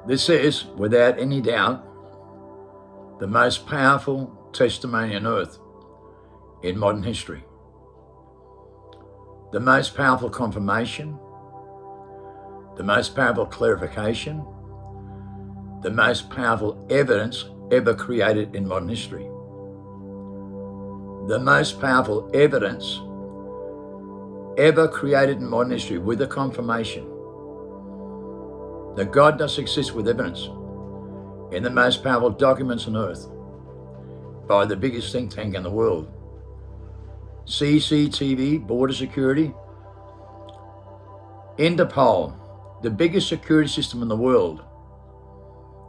This is, without any doubt, the most powerful testimony on earth in modern history. The most powerful confirmation, the most powerful clarification, the most powerful evidence ever created in modern history. The most powerful evidence ever created in modern history with a confirmation that God does exist with evidence in the most powerful documents on earth by the biggest think tank in the world. CCTV, border security, Interpol, the biggest security system in the world,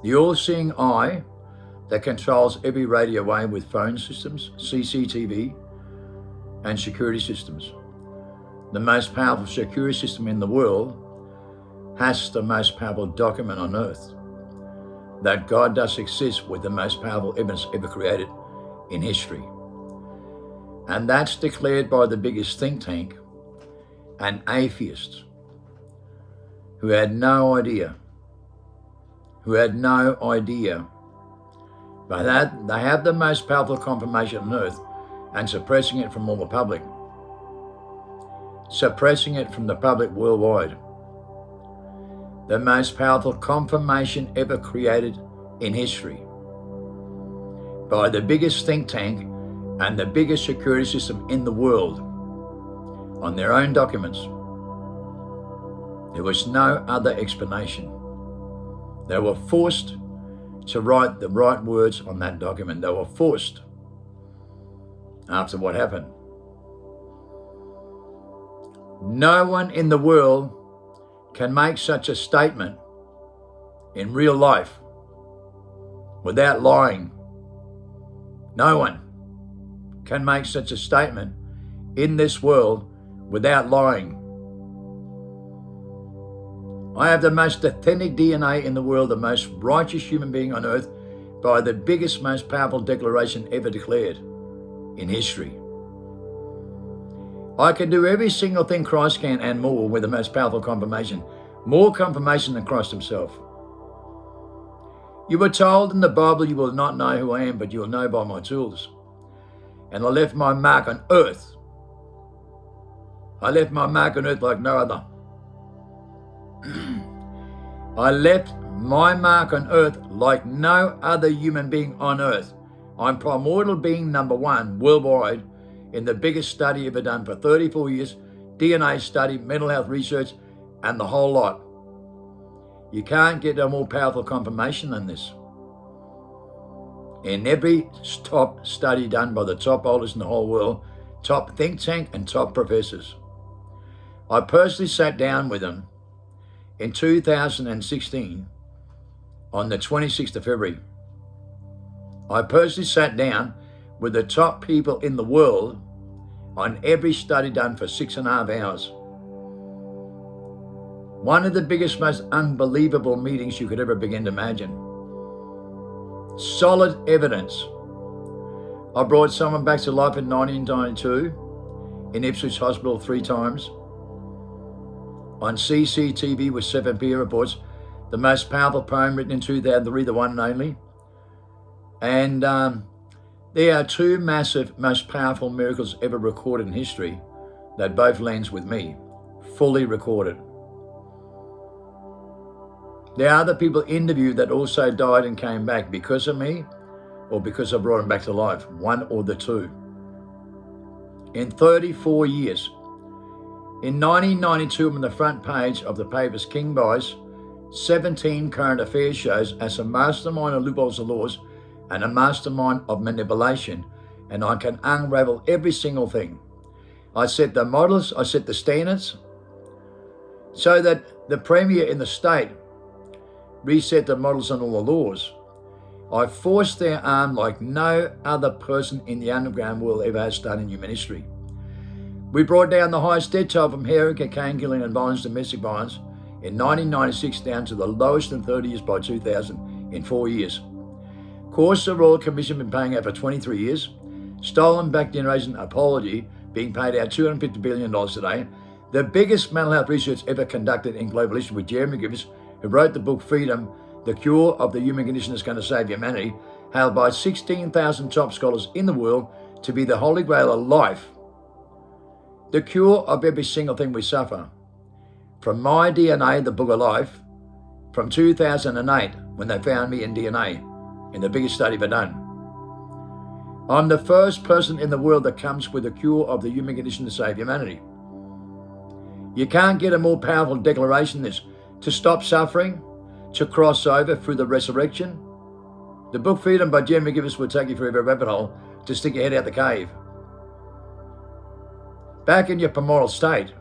the all-seeing eye that controls every radio wave with phone systems, CCTV, and security systems. The most powerful security system in the world has the most powerful document on earth that God does exist with the most powerful evidence ever created in history. And that's declared by the biggest think tank, an atheist who had no idea, but that they have the most powerful confirmation on earth and suppressing it from all the public, suppressing it from the public worldwide. The most powerful confirmation ever created in history by the biggest think tank and the biggest security system in the world on their own documents. There was no other explanation. They were forced to write the right words on that document. They were forced after what happened. No one in the world can make such a statement in real life without lying. No one can make such a statement in this world without lying. I have the most authentic DNA in the world, the most righteous human being on earth, by the biggest, most powerful declaration ever declared in history. I can do every single thing Christ can and more with the most powerful confirmation, more confirmation than Christ himself. You were told in the Bible, you will not know who I am, but you will know by my tools. And I left my mark on earth. I left my mark on earth like no other. I left my mark on earth like no other human being on earth. I'm primordial being number one worldwide in the biggest study ever done for 34 years, DNA study, mental health research, and the whole lot. You can't get a more powerful confirmation than this. In every top study done by the top holders in the whole world, top think tank and top professors. I personally sat down with them in 2016 on the 26th of February. I personally sat down with the top people in the world on every study done for 6.5 hours. One of the biggest, most unbelievable meetings you could ever begin to imagine. Solid evidence. I brought someone back to life in 1992 in Ipswich Hospital 3 times. On CCTV with 7 peer reports, the most powerful poem written in 2003, the one and only. And there are 2 massive, most powerful miracles ever recorded in history that both lands with me, fully recorded. There are other people interviewed that also died and came back because of me or because I brought them back to life, one or the 2. In 34 years. In 1992, I'm on the front page of the papers King buys 17 current affairs shows as a mastermind of loopholes of laws and a mastermind of manipulation, and I can unravel every single thing. I set the models, I set the standards, so that the Premier in the state reset the models and all the laws. I forced their arm like no other person in the underground world ever has done in human history. We brought down the highest death toll from heroin, cocaine, killing and violence, domestic violence, in 1996 down to the lowest in 30 years by 2000 in 4 years. Of course, the Royal Commission been paying out for 23 years. Stolen Back Generation Apology being paid out $250 billion today. The biggest mental health research ever conducted in global history with Jeremy Griffiths, who wrote the book Freedom, the cure of the human condition is going to save humanity, hailed by 16,000 top scholars in the world to be the holy grail of life, the cure of every single thing we suffer. From my DNA, the book of life, from 2008, when they found me in DNA, in the biggest study ever done. I'm the first person in the world that comes with a cure of the human condition to save humanity. You can't get a more powerful declaration than this. To stop suffering, to cross over through the resurrection. The book Freedom by Jim McGivers will take you through every rabbit hole to stick your head out the cave. Back in your primordial state,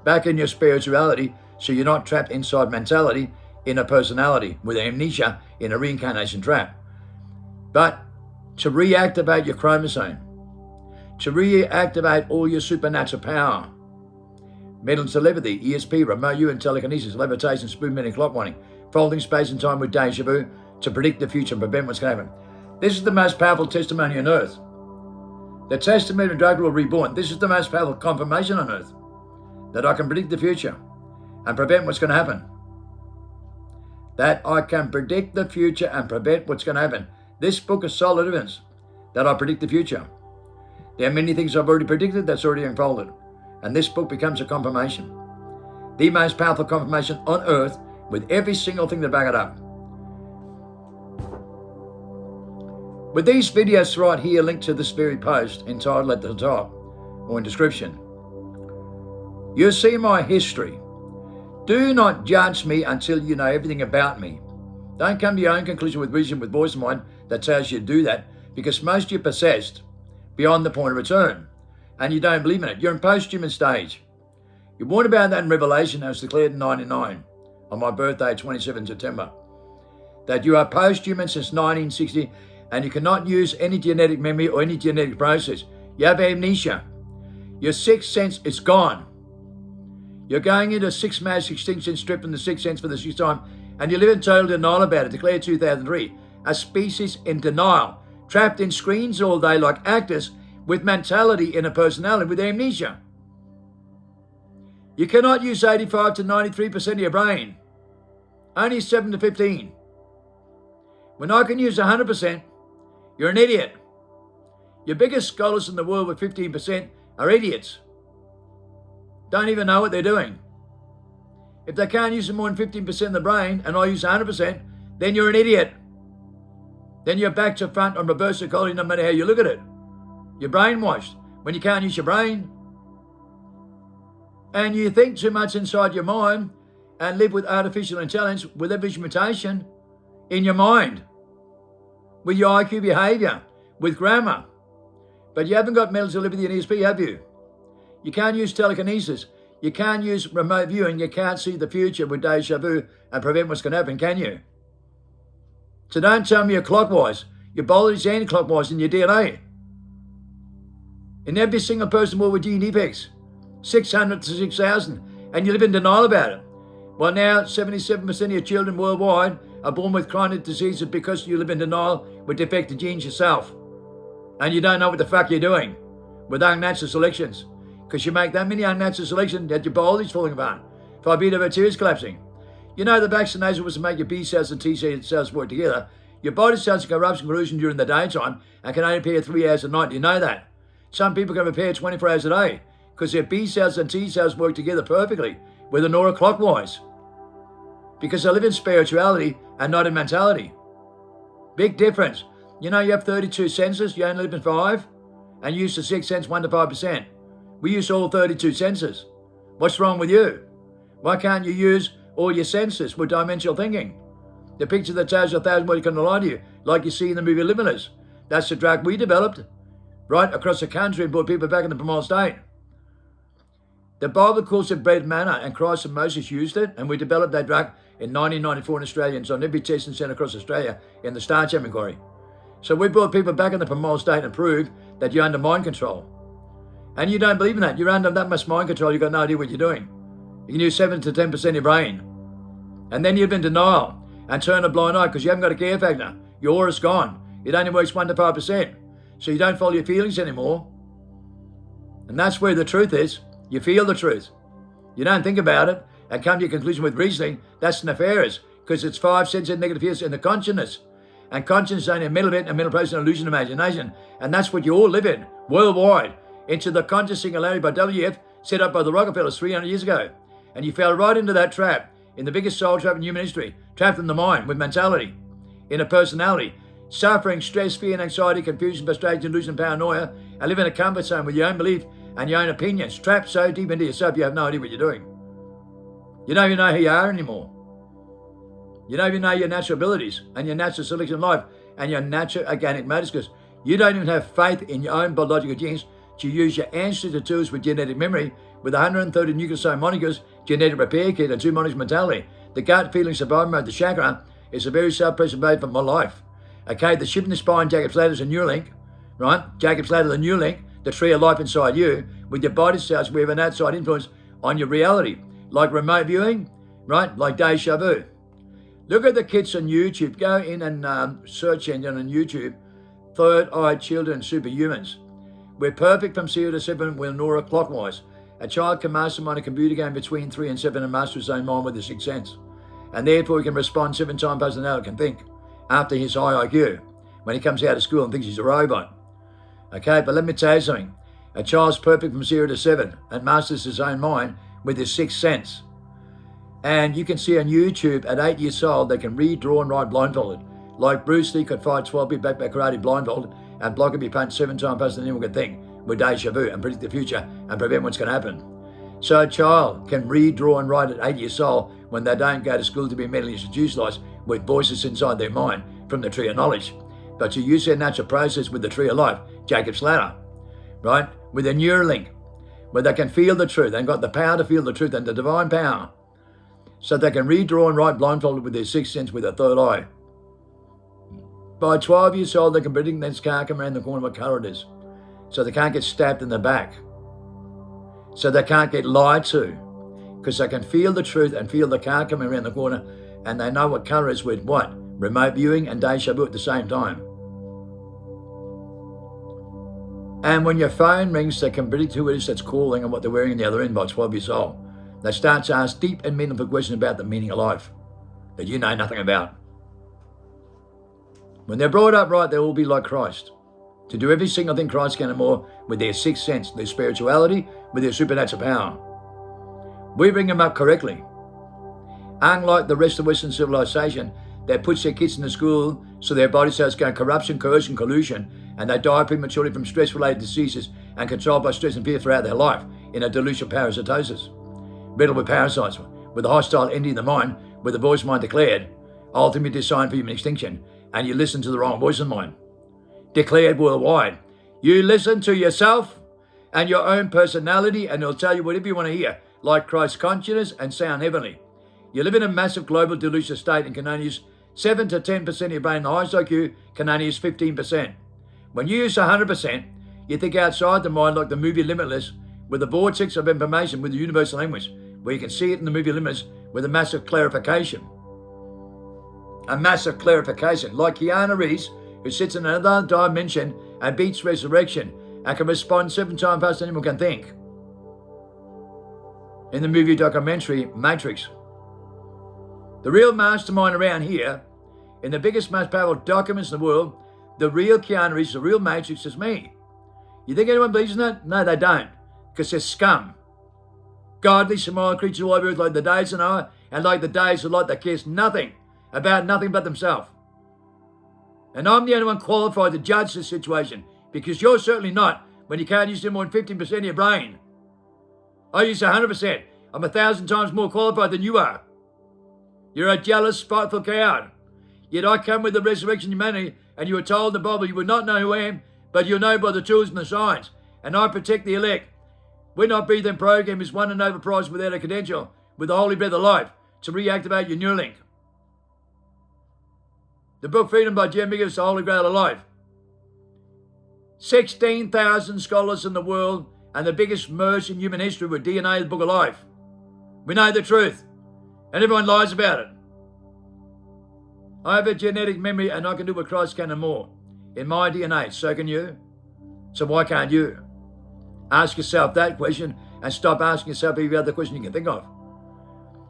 back in your spirituality, so you're not trapped inside mentality in a personality with amnesia in a reincarnation trap. But to reactivate your chromosome, to reactivate all your supernatural power, mental telepathy, ESP, remote viewing, telekinesis, levitation, spoon bending, clock winding, folding space and time with deja vu, to predict the future and prevent what's going to happen. This is the most powerful testimony on earth. The testimony of drug law reborn. This is the most powerful confirmation on earth that I can predict the future and prevent what's going to happen. That I can predict the future and prevent what's going to happen. This book is solid evidence that I predict the future. There are many things I've already predicted that's already unfolded. And this book becomes a confirmation. The most powerful confirmation on earth with every single thing to back it up. With these videos right here linked to the Spirit post entitled at the top or in description, you'll see my history. Do not judge me until you know everything about me. Don't come to your own conclusion with reason, with voice of mind that tells you to do that, because most of you are possessed beyond the point of return. And you don't believe in it. You're in post-human stage. You warned about that in Revelation that was declared in 99 on my birthday, 27 September. That you are post-human since 1960 and you cannot use any genetic memory or any genetic process. You have amnesia. Your sixth sense is gone. You're going into a sixth mass extinction, stripping the sixth sense for the sixth time, and you live in total denial about it, declared 2003. A species in denial, trapped in screens all day like actors, with mentality in a personality, with amnesia. You cannot use 85 to 93% of your brain. Only 7 to 15. When I can use 100%, you're an idiot. Your biggest scholars in the world with 15% are idiots. Don't even know what they're doing. If they can't use more than 15% of the brain and I use 100%, then you're an idiot. Then you're back to front on reverse psychology no matter how you look at it. You're brainwashed when you can't use your brain. And you think too much inside your mind and live with artificial intelligence, with every mutation in your mind, with your IQ behavior, with grammar. But you haven't got mental telepathy and ESP, have you? You can't use telekinesis. You can't use remote viewing. You can't see the future with deja vu and prevent what's going to happen, can you? So don't tell me you're clockwise. Your body's anti-clockwise in your DNA. In every single person born with gene defects, 600 to 6,000, and you live in denial about it. Well, now 77% of your children worldwide are born with chronic diseases because you live in denial with defective genes yourself. And you don't know what the fuck you're doing with unnatural selections. Because you make that many unnatural selections that your body's falling apart. Fibrosis bacteria collapsing. You know the vaccination was to make your B cells and T cells work together. Your body cells corrupts and corrosion during the daytime and can only repair 3 hours a night. You know that. Some people can repair 24 hours a day because their B cells and T cells work together perfectly with an aura clockwise. Because they live in spirituality and not in mentality. Big difference. You know you have 32 senses, you only live in 5, and you use the sixth sense 1 to 5%. We use all 32 senses. What's wrong with you? Why can't you use all your senses with dimensional thinking? The picture that tells you 1,000 words can lie to you, like you see in the movie Limitless. That's the drug we developed right across the country and brought people back in the primal state. The Bible calls it bread manna, and Christ and Moses used it, and we developed that drug in 1994 in Australia, and it's on every testing centre across Australia in the Star Champion Quarry. So we brought people back in the primal state and proved that you're under mind control. And you don't believe in that. You're under that much mind control, you've got no idea what you're doing. You can use 7 to 10% of your brain. And then you've been denial and turn a blind eye because you haven't got a care factor. Your aura's gone. It only works 1 to 5%. So you don't follow your feelings anymore. And that's where the truth is. You feel the truth. You don't think about it and come to your conclusion with reasoning. That's nefarious because it's 5 senses negative fears in the consciousness. And consciousness is only a mental event, a mental process, an illusion, imagination. And that's what you all live in, worldwide, into the conscious singularity by WF, set up by the Rockefellers 300 years ago. And you fell right into that trap, in the biggest soul trap in human history, trapped in the mind with mentality, in a personality, suffering, stress, fear, and anxiety, confusion, frustration, delusion, paranoia, and live in a comfort zone with your own belief and your own opinions, trapped so deep into yourself you have no idea what you're doing. You don't even know who you are anymore. You don't even know your natural abilities and your natural selection of life and your natural organic motives, because you don't even have faith in your own biological genes to use your ancestral tools with genetic memory, with 130 nucleosome molecules, genetic repair kit, and 2 molecules mentality. The gut feeling survival mode, the chakra, is a very self-present mode for my life. Okay, the ship in the spine, Jacob's ladder is a Neuralink, right? Jacob's ladder, the Neuralink, the tree of life inside you, with your body cells, we have an outside influence on your reality, like remote viewing, right? Like deja vu. Look at the kids on YouTube. Go in and search engine on YouTube, third-eyed children, superhumans. We're perfect from 0 to 7 with an aura clockwise. A child can mastermind a computer game between 3 and 7 and master his own mind with the 6th sense. And therefore he can respond 7 times faster than he can think after his high IQ when he comes out of school and thinks he's a robot. Okay, but let me tell you something. A child's perfect from 0 to 7 and masters his own mind with his 6th sense. And you can see on YouTube at 8 years old, they can read, draw, and write blindfolded. Like Bruce Lee could fight 12 people back karate blindfolded, and block could be punched 7 times faster than anyone could think with deja vu and predict the future and prevent what's going to happen. So a child can read, draw, and write at 8 years old when they don't go to school to be mentally institutionalized with voices inside their mind from the tree of knowledge, but to use their natural process with the tree of life, Jacob's ladder, right? With a Neuralink, where they can feel the truth. They've got the power to feel the truth and the divine power. So they can read, draw, and write blindfolded with their 6th sense with a third eye. By 12 years old, they can predict the next car come around the corner what colour it is. So they can't get stabbed in the back. So they can't get lied to. Because they can feel the truth and feel the car coming around the corner, and they know what colour it is with what? Remote viewing and deja vu at the same time. And when your phone rings, they can predict who it is that's calling and what they're wearing on the other end by 12 years old. They start to ask deep and meaningful questions about the meaning of life that you know nothing about. When they're brought up right, they will be like Christ, to do every single thing Christ can and more with their 6th sense, their spirituality, with their supernatural power. We bring them up correctly. Unlike the rest of Western civilization that puts their kids in the school so their body cells go corruption, coercion, collusion, and they die prematurely from stress-related diseases and controlled by stress and fear throughout their life in a delusional parasitosis, riddled with parasites, with a hostile entity in the mind, with the voice mind declared, ultimately designed for human extinction, and you listen to the wrong voice of mind, declared worldwide. You listen to yourself and your own personality, and it'll tell you whatever you want to hear, like Christ's consciousness and sound heavenly. You live in a massive global delusional state and can only use 7 to 10% of your brain. The highest IQ can only use 15%. When you use 100%, you think outside the mind like the movie Limitless, with a vortex of information with the universal language, where you can see it in the movie Limitless with a massive clarification. A massive clarification, like Keanu Reeves, who sits in another dimension and beats resurrection and can respond 7 times faster than anyone can think. In the movie documentary Matrix. The real mastermind around here, in the biggest, most powerful documents in the world, the real Keanu Reeves, the real Matrix is me. You think anyone believes in that? No, they don't, because they're scum. Godly, smiling creatures all over earth like the days of Noah and like the days of Lot that cares nothing about nothing but themselves. And I'm the only one qualified to judge this situation, because you're certainly not when you can't use more than 15% of your brain. I use 100%. I'm 1,000 times more qualified than you are. You're a jealous, spiteful coward. Yet I come with the resurrection of humanity, and you were told in the Bible you would not know who I am, but you'll know by the tools and the signs. And I protect the elect. We're not be them program is won and overpriced without a credential, with the holy breath of life, to reactivate your Neuralink. The book Freedom by Jim Biggers, the Holy Grail of Life. 16,000 scholars in the world, and the biggest merge in human history with DNA, the book of life. We know the truth, and everyone lies about it. I have a genetic memory, and I can do what Christ can and more. In my DNA, so can you. So why can't you? Ask yourself that question, and stop asking yourself every other question you can think of.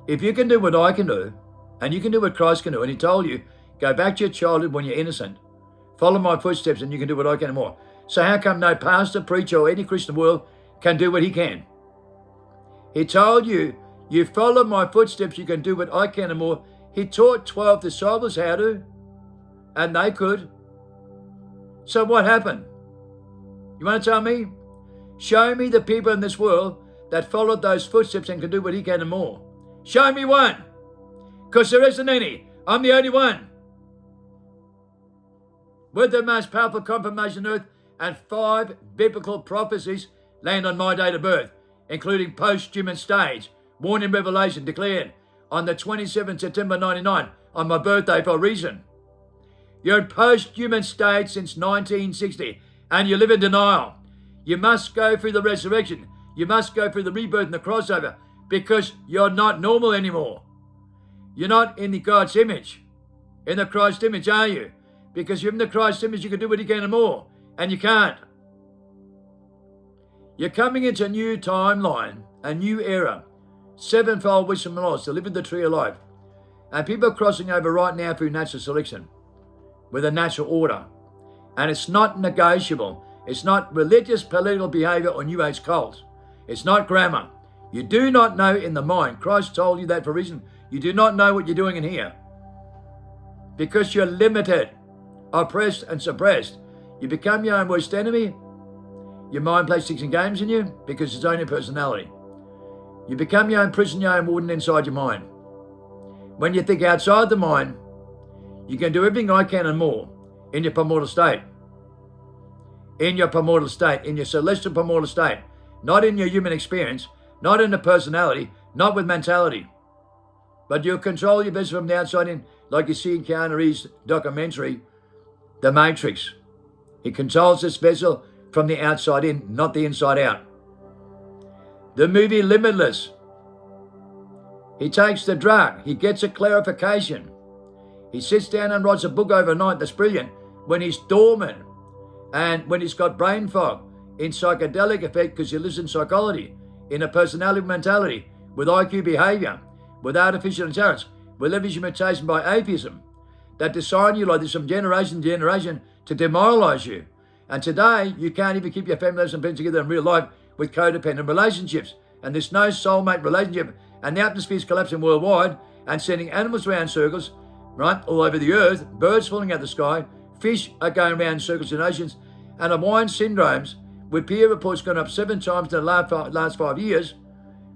If you can do what I can do, And you can do what Christ can do. And he told you, go back to your childhood when you're innocent. Follow my footsteps and you can do what I can and more. So how come no pastor, preacher, or any Christian in the world can do what he can? He told you, you follow my footsteps, you can do what I can and more. He taught 12 disciples how to, and they could. So what happened? You want to tell me? Show me the people in this world that followed those footsteps and can do what he can and more. Show me one. Because there isn't any. I'm the only one. With the most powerful confirmation on earth and 5 biblical prophecies land on my date of birth, including post-human stage, warned in Revelation, declared on the 27th September 99, on my birthday for a reason. You're in post-human stage since 1960, and you live in denial. You must go through the resurrection. You must go through the rebirth and the crossover, because you're not normal anymore. You're not in the God's image. In the Christ image, are you? Because you're in the Christ image, you can do what you can and more, and you can't. You're coming into a new timeline, a new era. 7-fold Whistleblowers to live in the tree of life. And people are crossing over right now through natural selection with a natural order. And it's not negotiable. It's not religious, political behavior or New Age cults. It's not grammar. You do not know in the mind. Christ told you that for a reason. You do not know what you're doing in here. Because you're limited, oppressed and suppressed. You become your own worst enemy. Your mind plays tricks and games in you because it's only personality. You become your own prison, your own warden inside your mind. When you think outside the mind, you can do everything I can and more in your primordial state. In your primordial state, in your celestial primordial state. Not in your human experience, not in the personality, not with mentality. But you'll control your business from the outside in, like you see in Keanu Reeves' documentary, The Matrix. He controls this vessel from the outside in, not the inside out. The movie Limitless. He takes the drug. He gets a clarification. He sits down and writes a book overnight that's brilliant when he's dormant and when he's got brain fog in psychedelic effect because he lives in psychology, in a personality mentality, with IQ behavior, with artificial intelligence, with leverage mutation by atheism that design you like this from generation to generation to demoralize you. And today, you can't even keep your family and friends together in real life with codependent relationships. And there's no soulmate relationship. And the atmosphere is collapsing worldwide and sending animals around circles, right, all over the earth, birds falling out of the sky, fish are going around in circles in oceans, and Hawaiian syndromes, with peer reports going up 7 times in the last 5 years.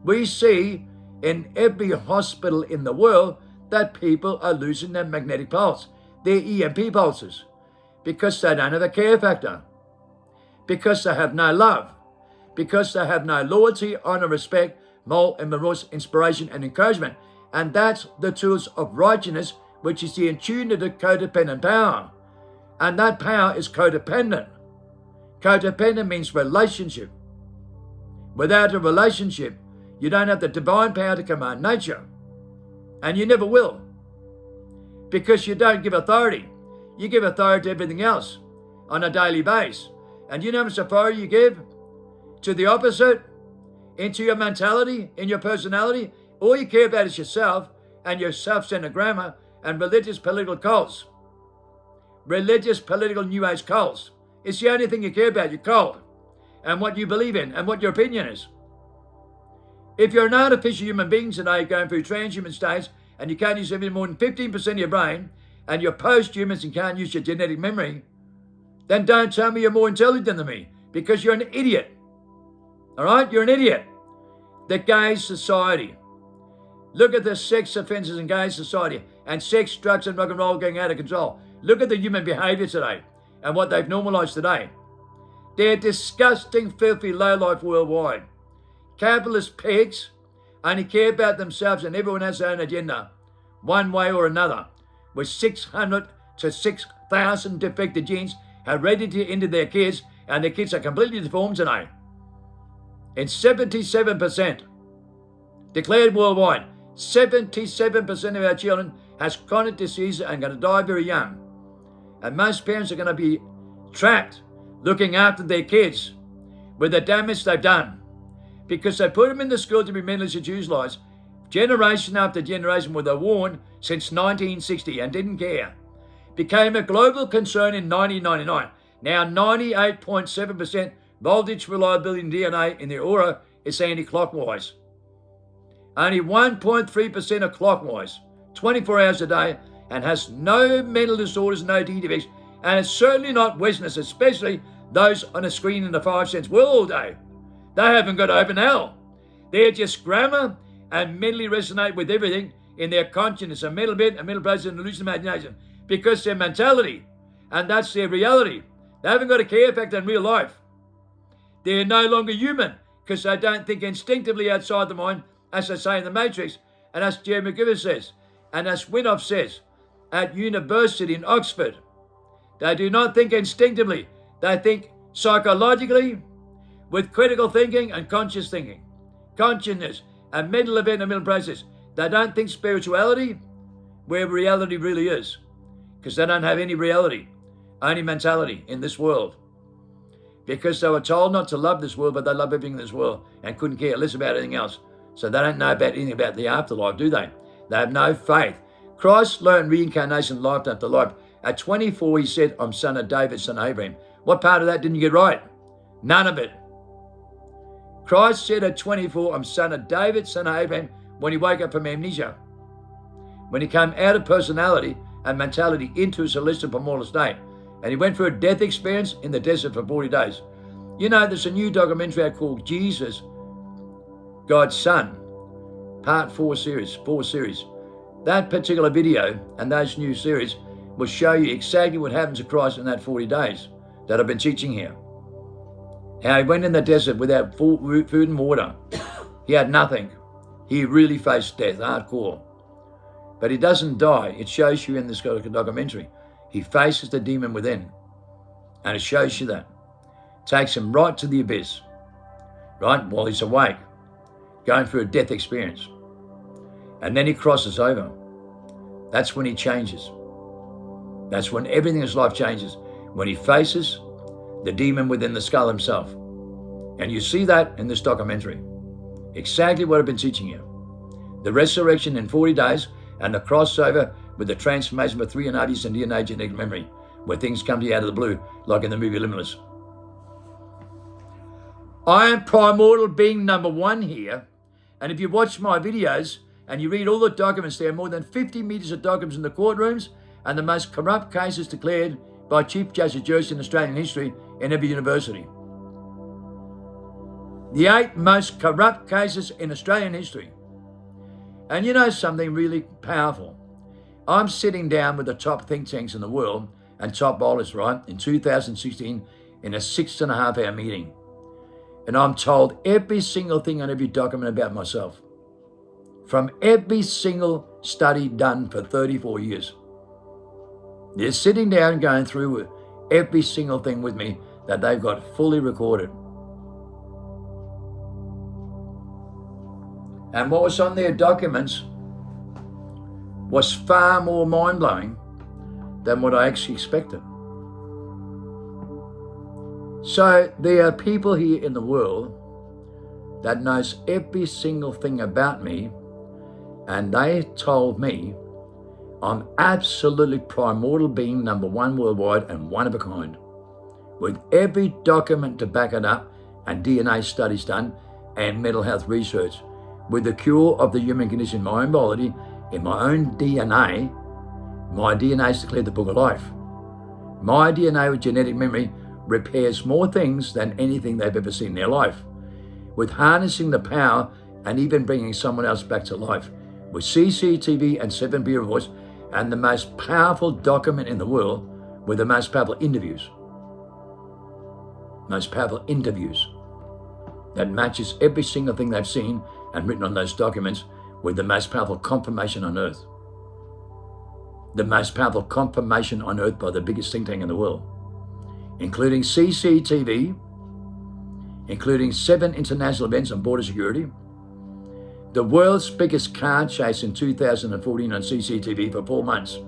We see in every hospital in the world that people are losing their magnetic pulse, their EMP pulses, because they don't have a care factor, because they have no love, because they have no loyalty, honor, respect, moral and morose inspiration and encouragement. And that's the tools of righteousness, which is the attunement to codependent power. And that power is codependent. Codependent means relationship. Without a relationship, you don't have the divine power to command nature. And you never will. Because you don't give authority. You give authority to everything else on a daily basis. And you know how much authority you give to the opposite, into your mentality, in your personality? All you care about is yourself and your self-centered grammar and religious political cults. Religious political New Age cults. It's the only thing you care about, your cult, and what you believe in and what your opinion is. If you're an artificial human being today going through transhuman states and you can't use any more than 15% of your brain and you're post-humans and can't use your genetic memory, then don't tell me you're more intelligent than me, because you're an idiot. All right? You're an idiot. The gay society. Look at the sex offences in gay society and sex, drugs and rock and roll going out of control. Look at the human behaviour today and what they've normalised today. They're disgusting, filthy lowlife worldwide. Capitalist pigs only care about themselves and everyone has their own agenda, one way or another, with 600 to 6,000 defective genes heredity into their kids, and their kids are completely deformed today. And 77% declared worldwide, 77% of our children has chronic disease and going to die very young. And most parents are going to be trapped looking after their kids with the damage they've done, because they put them in the school to be mentally institutionalized generation after generation were they warned since 1960 and didn't care. Became a global concern in 1999. Now 98.7% voltage reliability in DNA in the aura is anti-clockwise. Only 1.3% are clockwise, 24 hours a day, and has no mental disorders, no defects, and it's certainly not Westerners, especially those on a screen in the 5 cents world all day. They haven't got open hell. They're just grammar and mentally resonate with everything in their consciousness, a mental bit, a mental place, and illusion imagination, because their mentality, and that's their reality. They haven't got a care factor in real life. They're no longer human because they don't think instinctively outside the mind, as they say in the Matrix, and as Jeremy McGivern says, and as Winoff says at University in Oxford. They do not think instinctively. They think psychologically with critical thinking and conscious thinking. Consciousness, a mental event, a mental process. They don't think spirituality where reality really is, because they don't have any reality, only mentality in this world. Because they were told not to love this world, but they love everything in this world and couldn't care less about anything else. So they don't know about anything about the afterlife, do they? They have no faith. Christ learned reincarnation life after life. At 24, he said, I'm son of David, son of Abraham. What part of that didn't you get right? None of it. Christ said at 24, I'm son of David, son of Abraham, when he woke up from amnesia. When he came out of personality and mentality into a celestial primordial state. And he went through a death experience in the desert for 40 days. You know, there's a new documentary out called Jesus, God's Son, part 4 series. That particular video and those new series will show you exactly what happens to Christ in that 40 days that I've been teaching here. How he went in the desert without food and water. He had nothing. He really faced death, hardcore. But he doesn't die. It shows you in this documentary. He faces the demon within. And it shows you that. Takes him right to the abyss. Right? While he's awake. Going through a death experience. And then he crosses over. That's when he changes. That's when everything in his life changes. When he faces the demon within the skull himself. And you see that in this documentary. Exactly what I've been teaching you. The resurrection in 40 days and the crossover with the transformation of 3.5 years in DNA genetic memory, where things come to you out of the blue, like in the movie Limitless. I am primordial being number 1 here. And if you watch my videos and you read all the documents, there are more than 50 meters of documents in the courtrooms and the most corrupt cases declared by Chief Justice Justice in Australian history in every university. The 8 most corrupt cases in Australian history. And you know something really powerful? I'm sitting down with the top think tanks in the world and top bowlers, right, in 2016 in a 6.5-hour meeting. And I'm told every single thing on every document about myself. From every single study done for 34 years. They're sitting down going through every single thing with me that they've got fully recorded. And what was on their documents was far more mind-blowing than what I actually expected. So there are people here in the world that knows every single thing about me, and they told me I'm absolutely primordial being number 1 worldwide and one of a kind, with every document to back it up and DNA studies done and mental health research, with the cure of the human condition in my own body, in my own DNA. My DNA is declared the book of life. My DNA with genetic memory repairs more things than anything they've ever seen in their life, with harnessing the power and even bringing someone else back to life, with CCTV and 7 Bureau Voice, and the most powerful document in the world with the most powerful interviews. Most powerful interviews that matches every single thing they've seen and written on those documents with the most powerful confirmation on earth. The most powerful confirmation on earth by the biggest think tank in the world, including CCTV, including 7 international events on border security, the world's biggest car chase in 2014 on CCTV for 4 months,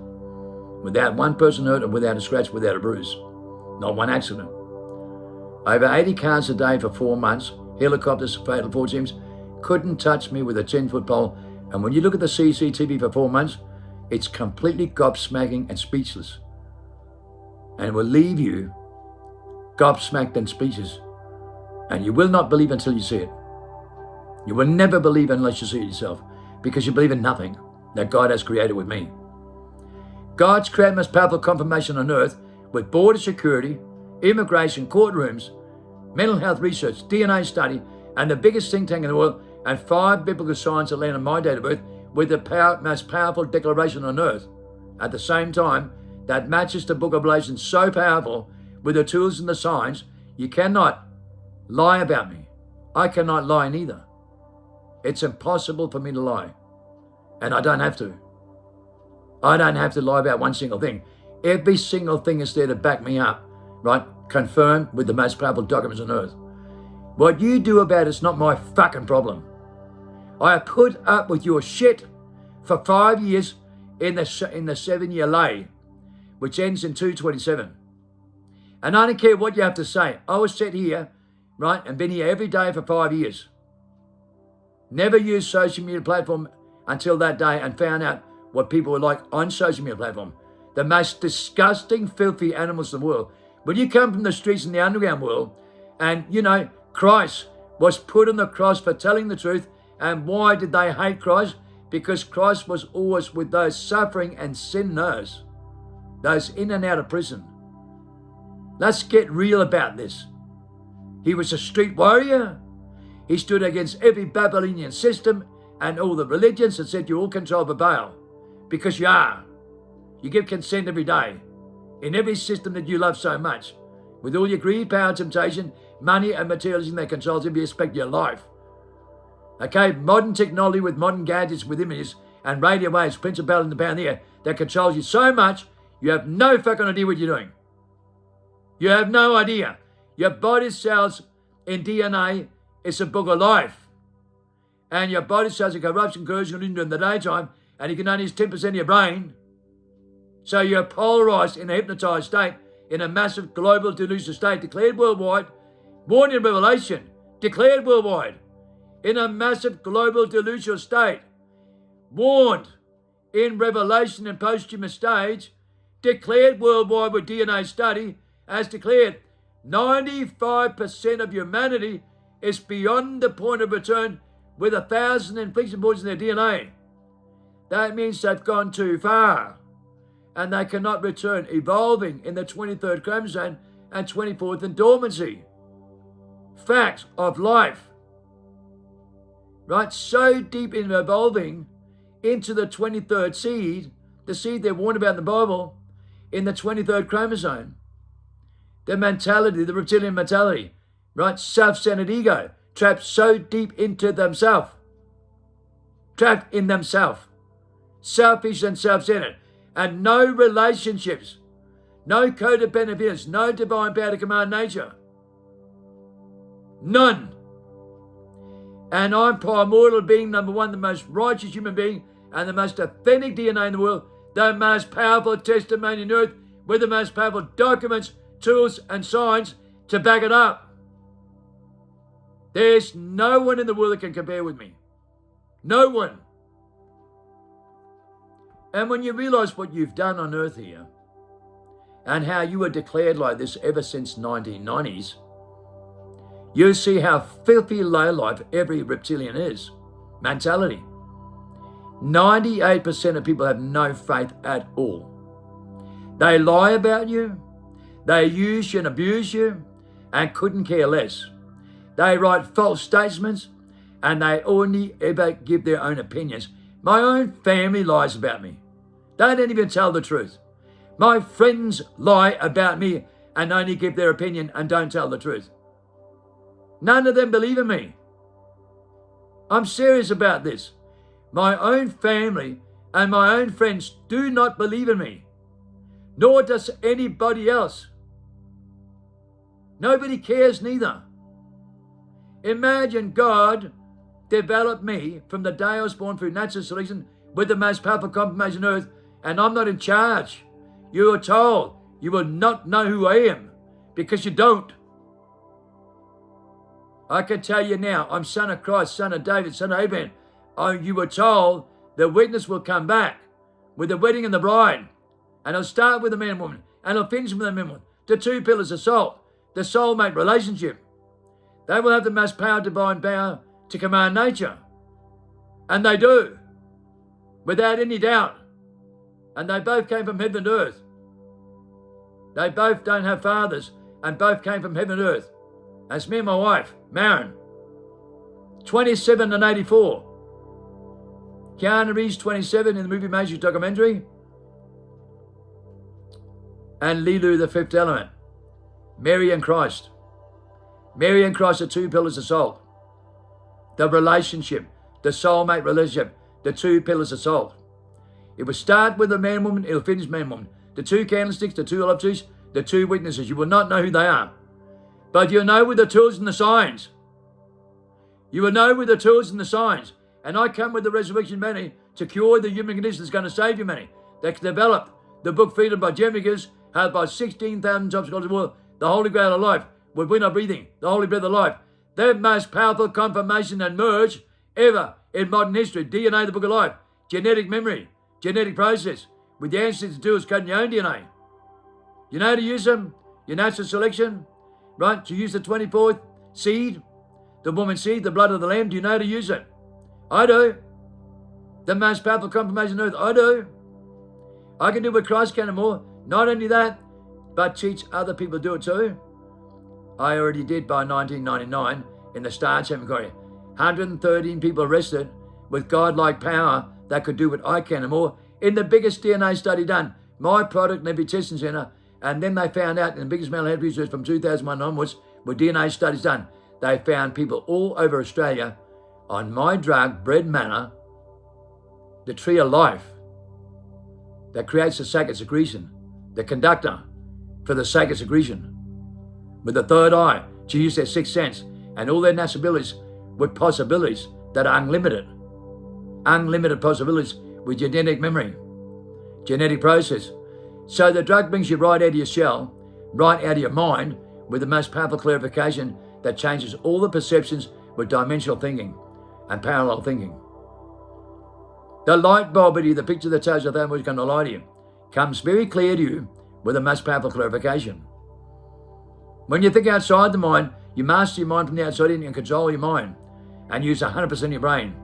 without one person hurt or without a scratch, without a bruise, not one accident. Over 80 cars a day for 4 months, helicopters, fatal fall teams, couldn't touch me with a 10-foot pole And when you look at the CCTV for 4 months, it's completely gobsmacking and speechless. And it will leave you gobsmacked and speechless. And you will not believe until you see it. You will never believe unless you see it yourself, because you believe in nothing that God has created with me. God's created the most powerful confirmation on earth with border security, immigration, courtrooms, mental health research, DNA study, and the biggest think tank in the world, and 5 biblical signs that land on my date of birth with the most powerful declaration on earth. At the same time, that matches the book of Revelation so powerful with the tools and the signs, you cannot lie about me. I cannot lie neither. It's impossible for me to lie. And I don't have to. I don't have to lie about one single thing. Every single thing is there to back me up, right? Confirmed with the most powerful documents on earth. What you do about it's not my fucking problem. I have put up with your shit for 5 years in the 7-year lay, which ends in 2/27. And I don't care what you have to say. I was sit here, right, and been here every day for 5 years. Never used social media platform until that day and found out what people were like on social media platform. The most disgusting, filthy animals in the world. When you come from the streets in the underground world, and, you know, Christ was put on the cross for telling the truth. And why did they hate Christ? Because Christ was always with those suffering and sinners, those in and out of prison. Let's get real about this. He was a street warrior. He stood against every Babylonian system and all the religions and said, you're all controlled by Baal. Because you are. You give consent every day. In every system that you love so much. With all your greed, power, temptation, money and materialism that controls every aspect of your life. Okay, modern technology with modern gadgets with images and radio waves, principality in the power in the air, that controls you so much, you have no fucking idea what you're doing. You have no idea. Your body cells in DNA is a book of life. And your body cells are corruption, corrosion in the daytime, and you can only use 10% of your brain. So you're polarized in a hypnotized state, in a massive global delusional state, declared worldwide, warned in Revelation, declared worldwide. In a massive global delusional state, warned in Revelation and posthumous stage, declared worldwide with DNA study, as declared 95% of humanity is beyond the point of return with 1,000 infliction points in their DNA. That means they've gone too far and they cannot return, evolving in the 23rd chromosome and 24th in dormancy. Facts of life. Right, so deep in evolving into the 23rd seed, the seed they're warned about in the Bible, in the 23rd chromosome. The mentality, the reptilian mentality, right, self-centered ego, trapped so deep into themselves, trapped in themselves, selfish and self-centered, and no relationships, no codependent feelings, no divine power to command nature. None. And I'm primordial being number one, the most righteous human being and the most authentic DNA in the world, the most powerful testimony on earth with the most powerful documents, tools and signs to back it up. There's no one in the world that can compare with me. No one. And when you realize what you've done on earth here and how you were declared like this ever since 1990s, you see how filthy low life every reptilian is. Mentality. 98% of people have no faith at all. They lie about you. They use you and abuse you and couldn't care less. They write false statements and they only ever give their own opinions. My own family lies about me. They don't even tell the truth. My friends lie about me and only give their opinion and don't tell the truth. None of them believe in me. I'm serious about this. My own family and my own friends do not believe in me. Nor does anybody else. Nobody cares neither. Imagine God developed me from the day I was born through natural selection with the most powerful confirmation on earth, and I'm not in charge. You are told you will not know who I am because you don't. I can tell you now, I'm son of Christ, son of David, son of Abraham. Oh, you were told the witness will come back with the wedding and the bride. And it'll start with the man and woman. And it'll finish with the man and woman. The two pillars of salt. The soulmate relationship. They will have the most power, divine power to command nature. And they do. Without any doubt. And they both came from heaven and earth. They both don't have fathers. And both came from heaven and earth. That's me and my wife, Maren. 27 and 84. Keanu Reeves, 27 in the movie Matrix documentary. And Lilu, the fifth element. Mary and Christ. Mary and Christ are two pillars of salt. The relationship, the soulmate relationship, the two pillars of salt. It will start with the man and woman, it will finish man and woman. The two candlesticks, the two olive trees, the two witnesses. You will not know who they are. But you'll know with the tools and the signs. You will know with the tools and the signs. And I come with the resurrection money to cure the human condition that's going to save humanity. That developed the book Freedom by Jemigers, held by 16,000 jobs across the world, the Holy Grail of life, when we're not breathing, the Holy Breath of life. The most powerful confirmation and merge ever in modern history. DNA, the book of life, genetic memory, genetic process, with the answer to do is coding your own DNA. You know how to use them? Your natural selection, right? To use the 24th seed, the woman's seed, the blood of the lamb. Do you know how to use it? I do. The most powerful confirmation on earth. I do. I can do what Christ can and more. Not only that, but teach other people to do it too. I already did by 1999 in the Star Chamber Korea. 113 people arrested with God-like power that could do what I can and more in the biggest DNA study done. My product and every testing center. And then they found out in the biggest mental health research from 2001 onwards with DNA studies done. They found people all over Australia on my drug, Bread Manna, the tree of life that creates the sacred secretion, the conductor for the sacred secretion, with the third eye to use their sixth sense and all their natural abilities with possibilities that are unlimited. Unlimited possibilities with genetic memory, genetic process. So the drug brings you right out of your shell, right out of your mind with the most powerful clarification that changes all the perceptions with dimensional thinking and parallel thinking. The light bulbity, the picture that tells you that was going to lie to you, comes very clear to you with the most powerful clarification. When you think outside the mind, you master your mind from the outside in and control your mind and use 100% of your brain.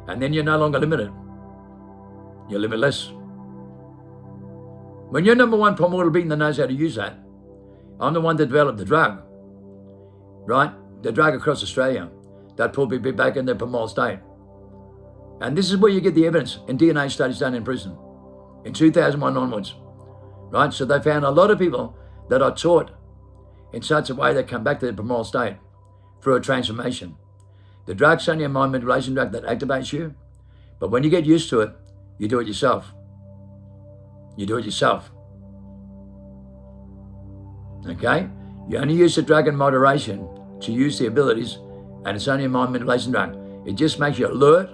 And then you're no longer limited. You're limitless. When you're number one primordial being that knows how to use that, I'm the one that developed the drug, right? The drug across Australia that pulled people back in their primordial state. And this is where you get the evidence in DNA studies done in prison in 2001 onwards, right? So they found a lot of people that are taught in such a way they come back to their primordial state through a transformation. The drug's only a mind manipulation drug that activates you, but when you get used to it, you do it yourself. You do it yourself. Okay? You only use the drug in moderation to use the abilities, and it's only a mind manipulation drug. It just makes you alert,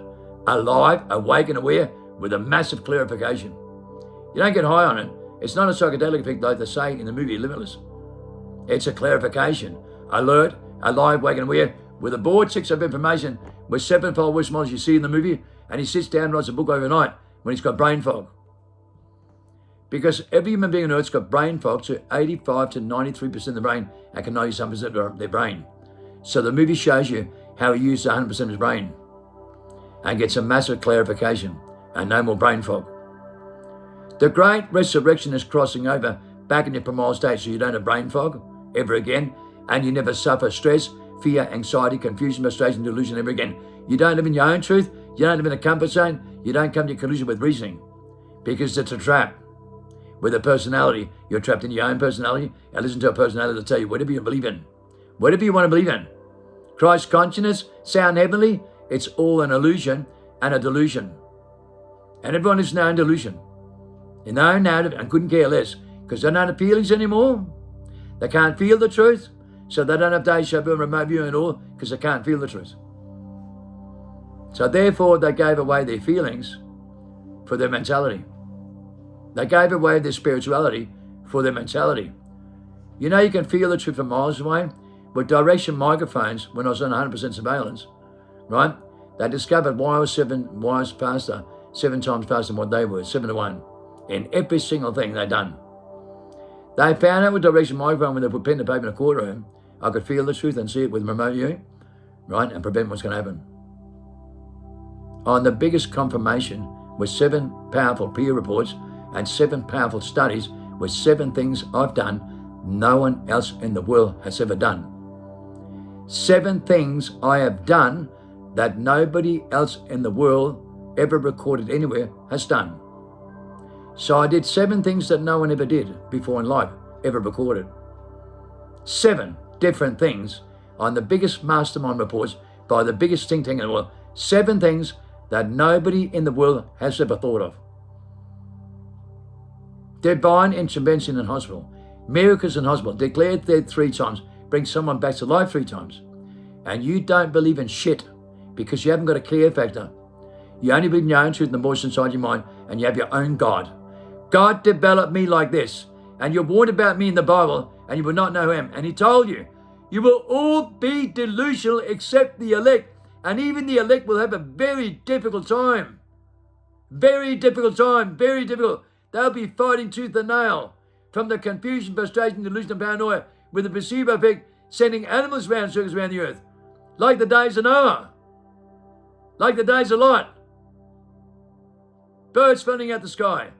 alive, awake and aware with a massive clarification. You don't get high on it. It's not a psychedelic effect like they say in the movie Limitless. It's a clarification. Alert, alive, awake and aware with a board six of information with sevenfold wisdom models you see in the movie, and he sits down and writes a book overnight when he's got brain fog. Because every human being on earth's got brain fog to 85 to 93% of the brain and can 97% of their brain. So the movie shows you how he uses 100% of his brain and gets a massive clarification and no more brain fog. The great resurrection is crossing over back in your primordial state so you don't have brain fog ever again, and you never suffer stress, fear, anxiety, confusion, frustration, delusion ever again. You don't live in your own truth. You don't live in a comfort zone. You don't come to collusion with reasoning because it's a trap. With a personality, you're trapped in your own personality and listen to a personality to tell you whatever you believe in. Whatever you want to believe in. Christ consciousness, sound heavenly, it's all an illusion and a delusion. And everyone is now in delusion. In their own narrative and couldn't care less because they don't have feelings anymore. They can't feel the truth, so they don't have deja vu and remote viewing at all because they can't feel the truth. So therefore they gave away their feelings for their mentality. They gave away their spirituality for their mentality. You know, you can feel the truth from miles away. With direction microphones, when I was on 100% surveillance, right? They discovered why I was faster, 7 times faster than what they were, 7 to 1, in every single thing they done. They found out with direction microphone when they put pen to paper in a courtroom, I could feel the truth and see it with remote view, right, and prevent what's going to happen. On the biggest confirmation with 7 powerful peer reports and 7 powerful studies with 7 things I've done no one else in the world has ever done. 7 things I have done that nobody else in the world ever recorded anywhere has done. So I did 7 things that no one ever did before in life, ever recorded. 7 different things on the biggest mastermind reports by the biggest think tank in the world. 7 things that nobody in the world has ever thought of. Divine intervention in hospital, miracles in hospital, declared dead 3 times, bring someone back to life 3 times. And you don't believe in shit because you haven't got a clear factor. You only believe in your own truth and the voice inside your mind, and you have your own God. God developed me like this, and you're warned about me in the Bible, and you will not know him. And he told you, you will all be delusional except the elect, and even the elect will have a very difficult time. Very difficult time, very difficult. They'll be fighting tooth and nail from the confusion, frustration, delusion, and paranoia with the placebo effect, sending animals round circles around the earth. Like the days of Noah. Like the days of Lot. Birds floating out the sky.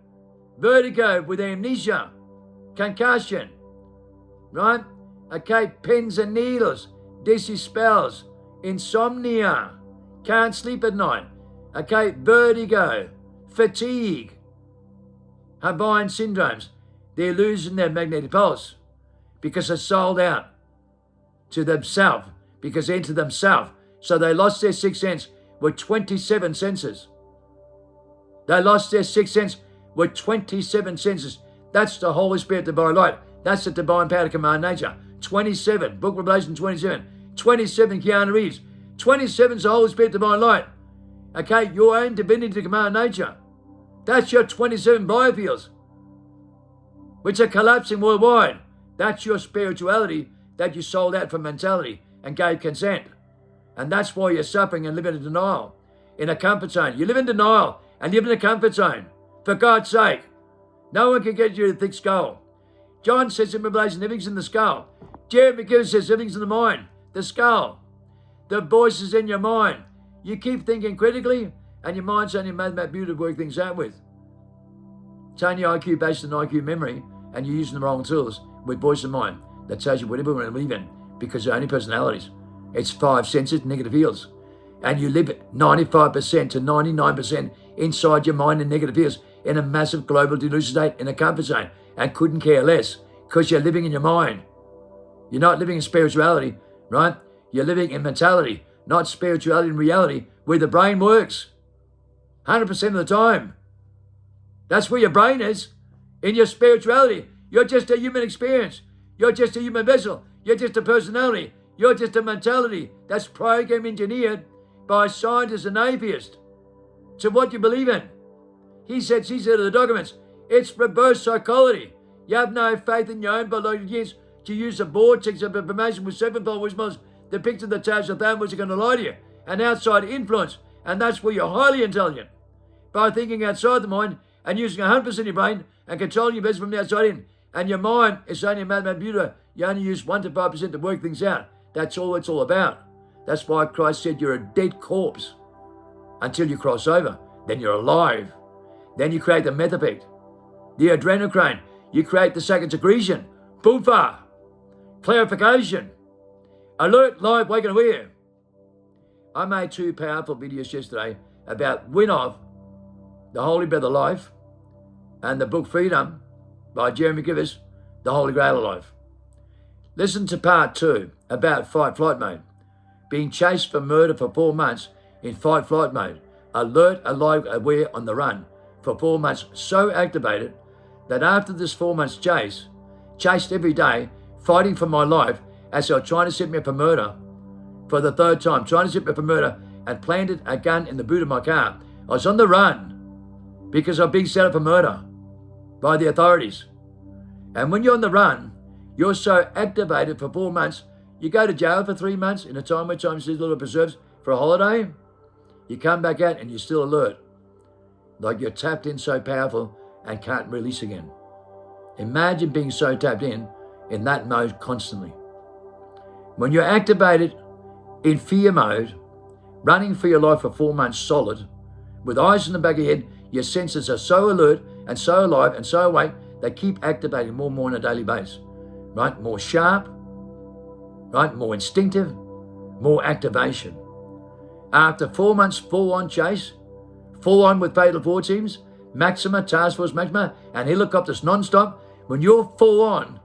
Vertigo with amnesia. Concussion. Right? Okay, pins and needles. Dizzy spells. Insomnia. Can't sleep at night. Okay, vertigo. Fatigue. Hawaiian syndromes. They're losing their magnetic pulse because they're sold out to themselves, because they're into themselves. So they lost their 6th sense with 27 senses. They lost their 6th sense with 27 senses. That's the Holy Spirit, divine light. That's the divine power to command nature. 27, Book of Revelation 27. 27, Keanu Reeves. 27 is the Holy Spirit, divine light. Okay, your own divinity to command nature. That's your 27 biofields, which are collapsing worldwide. That's your spirituality that you sold out for mentality and gave consent. And that's why you're suffering and living in denial, in a comfort zone. You live in denial and live in a comfort zone. For God's sake, no one can get you to thick skull. John says in Revelation, everything's in the skull. Jeremy McGill says everything's in the mind, the skull. The voice is in your mind. You keep thinking critically, and your mind's only mathematical beauty to work things out with. It's only IQ based on IQ memory, and you're using the wrong tools with voice and mind that tells you whatever you want to believe in, because they're only personalities. It's 5 senses, negative fields. And you live it 95% to 99% inside your mind in negative fields in a massive global delusion state in a comfort zone and couldn't care less because you're living in your mind. You're not living in spirituality, right? You're living in mentality, not spirituality and reality, where the brain works 100% of the time. That's where your brain is. In your spirituality, you're just a human experience. You're just a human vessel. You're just a personality. You're just a mentality that's program engineered by scientists and atheists to what you believe in. He said of the documents, it's reverse psychology. You have no faith in your own biology to use the vortex of information with 7-fold wisdom depicted the tales of them which are going to lie to you. An outside influence. And that's where you're highly intelligent. By thinking outside the mind and using 100% of your brain and controlling your business from the outside in. And your mind is only a mathematical computer. You only use 1 to 5% to work things out. That's all it's all about. That's why Christ said you're a dead corpse until you cross over. Then you're alive. Then you create the METH effect, the adrenochrome. You create the second secretion. Poofa. Clarification. Alert, live, wake and aware. I made 2 powerful videos yesterday about Win Off, the Holy Breath of Life, and the book Freedom by Jeremy McGill, the Holy Grail of Life. Listen to part 2 about fight-flight mode. Being chased for murder for 4 months in fight-flight mode. Alert, alive, aware, on the run for 4 months. So activated that after this 4 months chased every day, fighting for my life as they were trying to set me up for murder for the 3rd time, trying to set me up for murder, and planted a gun in the boot of my car. I was on the run because I'm being set up for murder by the authorities. And when you're on the run, you're so activated for 4 months, you go to jail for 3 months in a time where time sees little preserves for a holiday. You come back out and you're still alert. Like you're tapped in so powerful and can't release again. Imagine being so tapped in that mode constantly. When you're activated in fear mode, running for your life for 4 months solid, with eyes in the back of your head, your senses are so alert and so alive and so awake, they keep activating more and more on a daily basis. Right? More sharp, right? More instinctive, more activation. After 4 months full-on chase, full-on with Fatal 4 teams, Maxima, Task Force Maxima, and helicopters non-stop, when you're full-on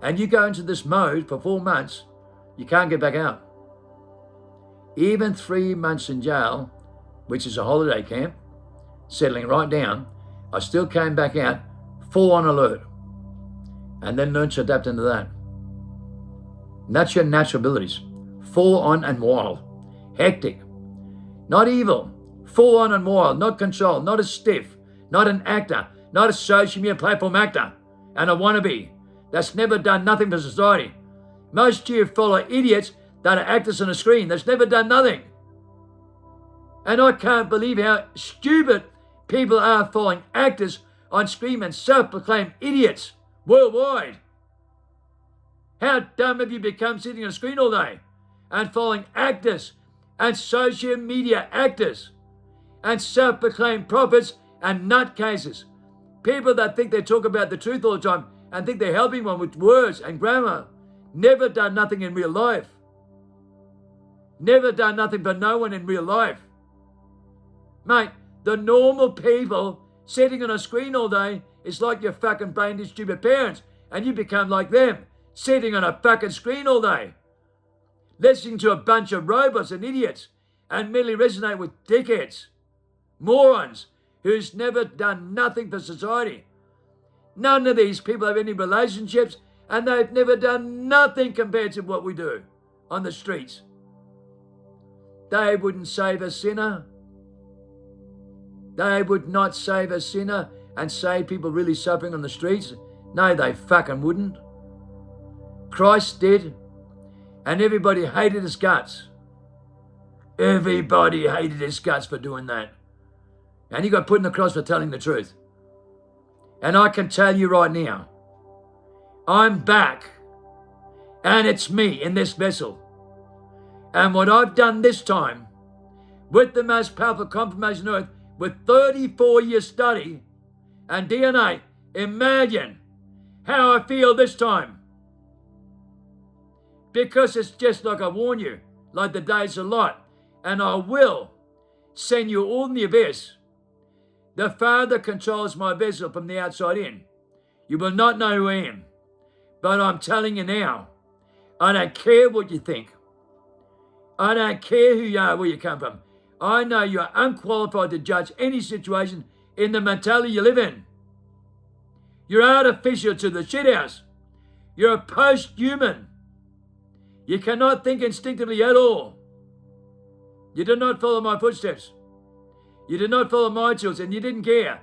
and you go into this mode for 4 months, you can't get back out. Even 3 months in jail, which is a holiday camp, settling right down, I still came back out full-on alert and then learned to adapt into that. And that's your natural abilities. Full-on and wild. Hectic. Not evil. Full-on and wild. Not control. Not a stiff. Not an actor. Not a social media platform actor. And a wannabe. That's never done nothing for society. Most of you follow idiots that are actors on a screen. That's never done nothing. And I can't believe how stupid people are following actors on screen and self-proclaimed idiots worldwide. How dumb have you become sitting on a screen all day and following actors and social media actors and self-proclaimed prophets and nutcases? People that think they talk about the truth all the time and think they're helping one with words and grammar. Never done nothing in real life. Never done nothing for no one in real life. Mate, the normal people sitting on a screen all day is like your fucking brain-dead stupid parents, and you become like them, sitting on a fucking screen all day, listening to a bunch of robots and idiots, and merely resonate with dickheads, morons, who's never done nothing for society. None of these people have any relationships, and they've never done nothing compared to what we do on the streets. They wouldn't save a sinner. They would not save a sinner and save people really suffering on the streets. No, they fucking wouldn't. Christ did, and everybody hated his guts. Everybody hated his guts for doing that. And he got put in the cross for telling the truth. And I can tell you right now, I'm back, and it's me in this vessel. And what I've done this time, with the most powerful confirmation on earth, with 34 years study and DNA, imagine how I feel this time. Because it's just like I warn you, like the days are light, and I will send you all in the abyss. The Father controls my vessel from the outside in. You will not know who I am. But I'm telling you now, I don't care what you think. I don't care who you are, where you come from. I know you're unqualified to judge any situation in the mentality you live in. You're artificial to the shithouse. You're a post-human. You cannot think instinctively at all. You did not follow my footsteps. You did not follow my tools, and you didn't care.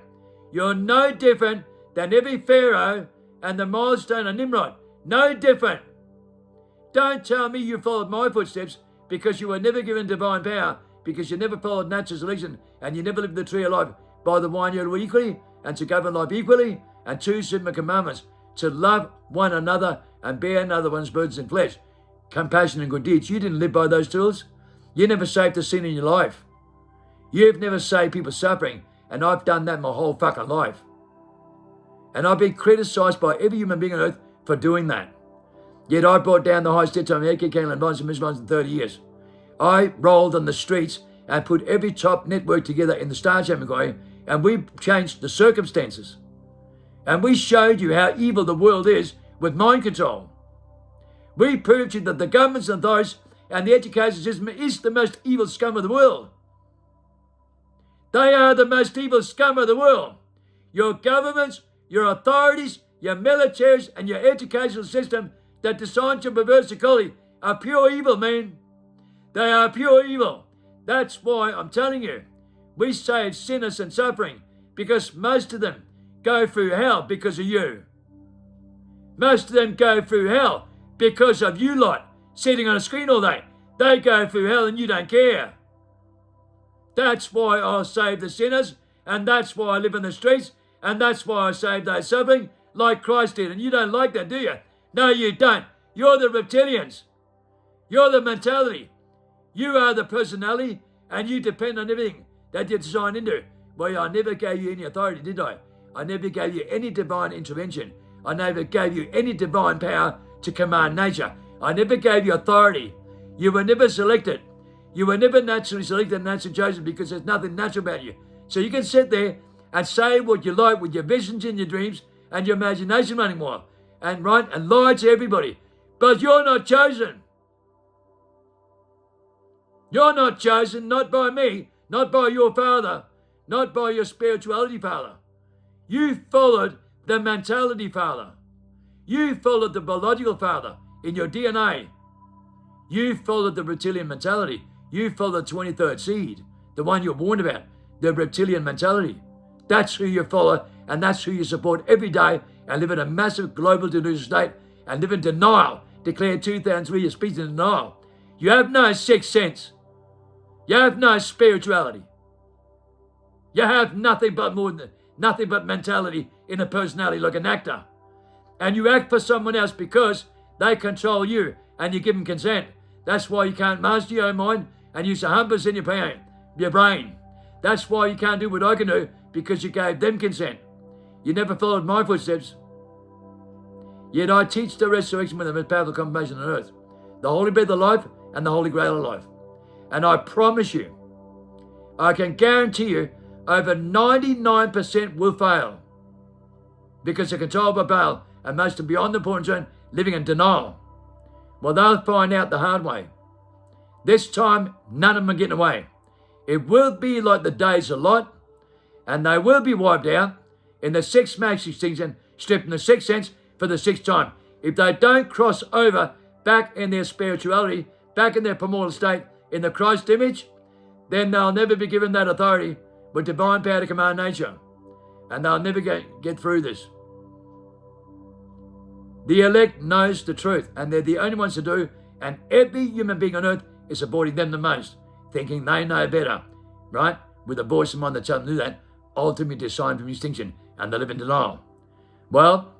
You're no different than every Pharaoh and the milestone of Nimrod. No different. Don't tell me you followed my footsteps because you were never given divine power, because you never followed natural selection, and you never lived the tree of life by the one you rule equally, and to govern life equally, and 2 simple commandments, to love one another and bear another one's burdens in flesh, compassion and good deeds. You didn't live by those tools. You never saved a sin in your life. You've never saved people suffering, and I've done that my whole fucking life. And I've been criticized by every human being on earth for doing that. Yet I brought down the highest debt time in candle and bonds and missions in 30 years. I rolled on the streets and put every top network together in the Star Chamber inquiry, and we changed the circumstances. And we showed you how evil the world is with mind control. We proved to you that the governments and authorities and the education system is the most evil scum of the world. They are the most evil scum of the world. Your governments, your authorities, your militaries, and your educational system that designed to pervert psychology are pure evil, man. They are pure evil. That's why I'm telling you, we save sinners and suffering, because most of them go through hell because of you. Most of them go through hell because of you lot sitting on a screen all day. They go through hell and you don't care. That's why I save the sinners, and that's why I live in the streets, and that's why I save those suffering like Christ did. And you don't like that, do you? No, you don't. You're the reptilians. You're the mentality. You are the personality, and you depend on everything that you're designed into. Well, I never gave you any authority, did I? I never gave you any divine intervention. I never gave you any divine power to command nature. I never gave you authority. You were never selected. You were never naturally selected and naturally chosen because there's nothing natural about you. So you can sit there and say what you like with your visions and your dreams and your imagination running wild and lie to everybody. But you're not chosen. You're not chosen, not by me, not by your father, not by your spirituality father. You followed the mentality father. You followed the biological father in your DNA. You followed the reptilian mentality. You followed the 23rd seed, the one you're warned about, the reptilian mentality. That's who you follow, and that's who you support every day, and live in a massive global delusional state, and live in denial. Declare 2003 your speech in denial. You have no sixth sense. You have no spirituality. You have nothing but mentality in a personality like an actor. And you act for someone else because they control you and you give them consent. That's why you can't master your own mind and use 100% of your brain. That's why you can't do what I can do, because you gave them consent. You never followed my footsteps. Yet I teach the resurrection with the most powerful confirmation on earth, the holy breath of life and the holy grail of life. And I promise you, I can guarantee you, over 99% will fail because they're controlled by Baal and most are beyond the point zone, living in denial. Well, they'll find out the hard way. This time, none of them are getting away. It will be like the days of Lot, and they will be wiped out in the sixth mass extinction, stripped in the sixth sense for the sixth time. If they don't cross over back in their spirituality, back in their primordial state, in the Christ image, then they'll never be given that authority with divine power to command nature. And they'll never get through this. The elect knows the truth, and they're the only ones to do, and every human being on earth is supporting them the most, thinking they know better, right? With a voice in mind that tells them to do that, ultimately designed from extinction, and they live in denial. Well,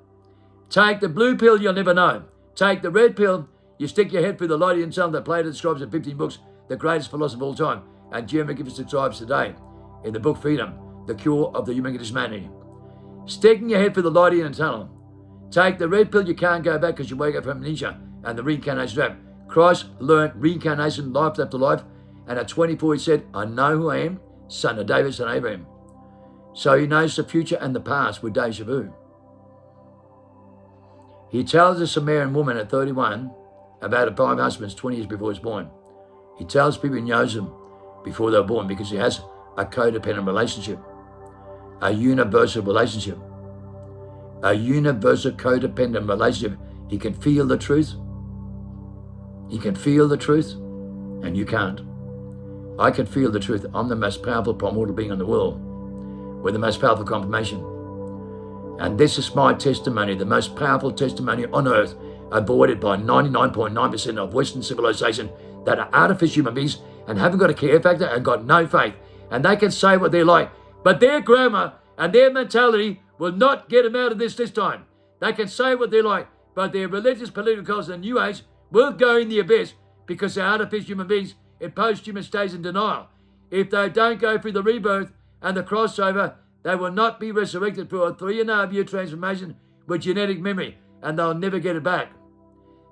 take the blue pill, you'll never know. Take the red pill, you stick your head through the light and sun that Plato describes in 15 books, the greatest philosopher of all time, and Jeremy gives us tribes today, in the book Freedom, the cure of the human humanity. Sticking your head through the light in a tunnel. Take the red pill, you can't go back because you wake up from amnesia and the reincarnation trap. Christ learned reincarnation life after life, and at 24 he said, I know who I am, son of David, son of Abraham. So he knows the future and the past with deja vu. He tells the Samaritan woman at 31 about her 5 husbands 20 years before he was born. He tells people he knows them before they were born because he has a codependent relationship, a universal relationship, a universal codependent relationship. He can feel the truth. He can feel the truth, and you can't. I can feel the truth. I'm the most powerful primordial being in the world with the most powerful confirmation. And this is my testimony, the most powerful testimony on earth, avoided by 99.9% of Western civilization that are artificial human beings and haven't got a care factor and got no faith. And they can say what they like, but their grammar and their mentality will not get them out of this time. They can say what they like, but their religious, political culture, and New Age will go in the abyss because they're artificial human beings in post-human states in denial. If they don't go through the rebirth and the crossover, they will not be resurrected for a 3.5-year transformation with genetic memory, and they'll never get it back.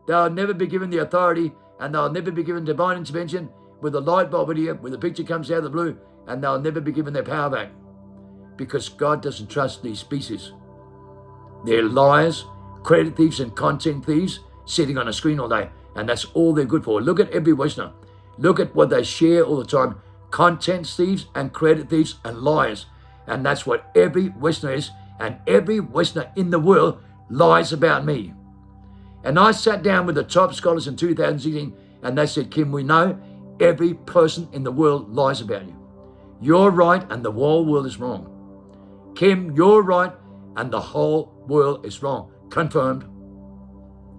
They'll never be given the authority, and they'll never be given divine intervention with a light bulb here, where the picture comes out of the blue, and they'll never be given their power back. Because God doesn't trust these species. They're liars, credit thieves, and content thieves sitting on a screen all day, and that's all they're good for. Look at every Westerner. Look at what they share all the time. Content thieves and credit thieves and liars. And that's what every Westerner is, and every Westerner in the world lies about me. And I sat down with the top scholars in 2016, and they said, Kim, we know every person in the world lies about you. You're right, and the whole world is wrong. Kim, you're right, and the whole world is wrong. Confirmed.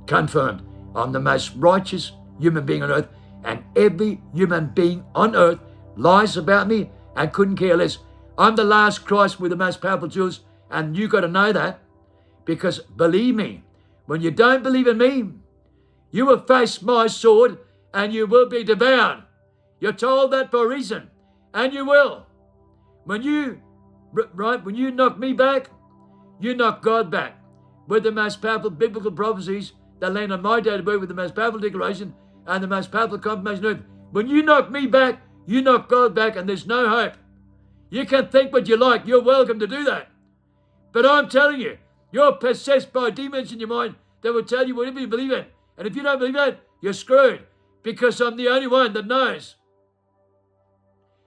Confirmed. I'm the most righteous human being on earth, and every human being on earth lies about me and couldn't care less. I'm the last Christ with the most powerful tools, and you got to know that, because believe me, when you don't believe in me, you will face my sword and you will be devoured. You're told that for a reason, and you will. When you knock me back, you knock God back with the most powerful biblical prophecies that land on my day of birth, with the most powerful declaration and the most powerful confirmation of it. When you knock me back, you knock God back, and there's no hope. You can think what you like. You're welcome to do that. But I'm telling you, you're possessed by demons in your mind that will tell you whatever you believe in. And if you don't believe that, you're screwed, because I'm the only one that knows.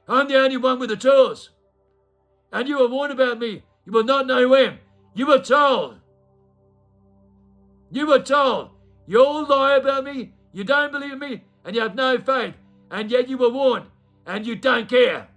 I'm the only one with the tools. And you were warned about me. You will not know who I am. You were told. You were told. You all lie about me. You don't believe in me. And you have no faith. And yet you were warned. And you don't care.